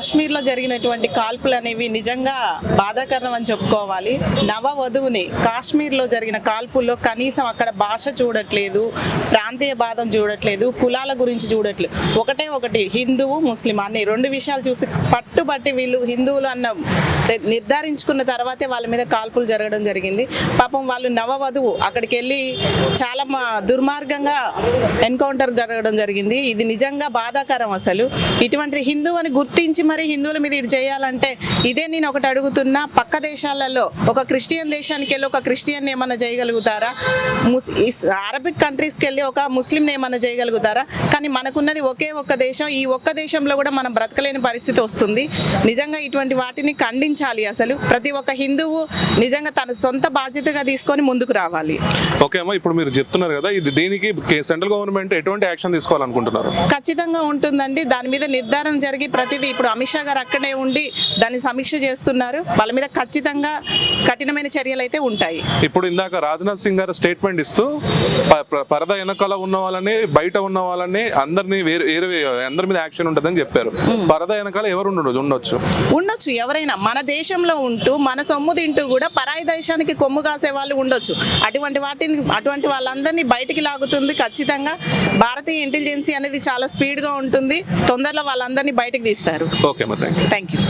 కాశ్మీర్లో జరిగినటువంటి కాల్పులు అనేవి నిజంగా బాధాకరం అని చెప్పుకోవాలి. నవ వధువుని కాశ్మీర్లో జరిగిన కాల్పుల్లో కనీసం అక్కడ భాష చూడట్లేదు, ప్రాంతీయ బాధం చూడట్లేదు, కులాల గురించి చూడట్లేదు. ఒకటి హిందువు ముస్లిం అన్ని రెండు విషయాలు చూసి పట్టుబట్టి వీళ్ళు హిందువులు అన్న నిర్ధారించుకున్న తర్వాతే వాళ్ళ మీద కాల్పులు జరగడం జరిగింది. పాపం వాళ్ళు నవవధువు అక్కడికి వెళ్ళి చాలా దుర్మార్గంగా ఎన్కౌంటర్ జరగడం జరిగింది. ఇది నిజంగా బాధాకరం. అసలు ఇటువంటి హిందువు అని గుర్తించి మరి హిందువుల మీద ఇది చేయాలంటే ఇదే నేను ఒకటి అడుగుతున్నా, పక్క దేశాలలో ఒక క్రిస్టియన్ దేశానికి వెళ్ళి ఒక క్రిస్టియన్ ఏమన్నా చేయగలుగుతారా? అరబిక్ కంట్రీస్కి వెళ్ళి ఒక ముస్లింని ఏమన్నా చేయగలుగుతారా? కానీ మనకున్నది ఒకే ఒక్క దేశం. ఈ ఒక్క దేశంలో కూడా మనం బ్రతకలేని పరిస్థితి వస్తుంది. నిజంగా ఇటువంటి వాటిని ఖండించాలి. అసలు ప్రతి ఒక్క హిందువు నిజంగా తన సొంత బాధ్యతగా తీసుకొని ముందుకు రావాలి. ఓకే అమ్మా, ఇప్పుడు మీరు చెప్తున్నారు కదా, ఇది దీనికి సెంట్రల్ గవర్నమెంట్ ఎటువంటి యాక్షన్ తీసుకోవాలనుకుంటున్నారు? ఖచ్చితంగా ఉంటుందండి. దాని మీద నిర్ధారణ జరిగి ప్రతిదీ ఇప్పుడు అమిత్ షా గారు అక్కడే ఉండి దాన్ని సమీక్ష చేస్తున్నారు. వాళ్ళ మీద ఖచ్చితంగా కఠినమైన చర్యలు అయితే ఉంటాయి. ఇప్పుడు ఇందాక రాజ్నాథ్ సింగ్ గారు స్టేట్మెంట్ ఇస్తూ పరద వెనకాల ఉన్న వాళ్ళని, బయట ఉన్న వాళ్ళని అందరినీ అందరి మీద యాక్షన్ ఉంటుందని చెప్పారు. పరద వెనకాల ఎవరు ఉండొచ్చు ఎవరైనా మన దేశంలో ఉంటూ మన సొమ్ము తింటూ కూడా పరాయి దేశానికి కొమ్ము కాసే వాళ్ళు ఉండొచ్చు. అటువంటి వాళ్ళందరినీ బయటికి లాగుతుంది ఖచ్చితంగా. భారతీయ ఇంటెలిజెన్సీ అనేది చాలా స్పీడ్గా ఉంటుంది. తొందరలో వాళ్ళందరినీ బయటకు తీస్తారు. Okay, thank you.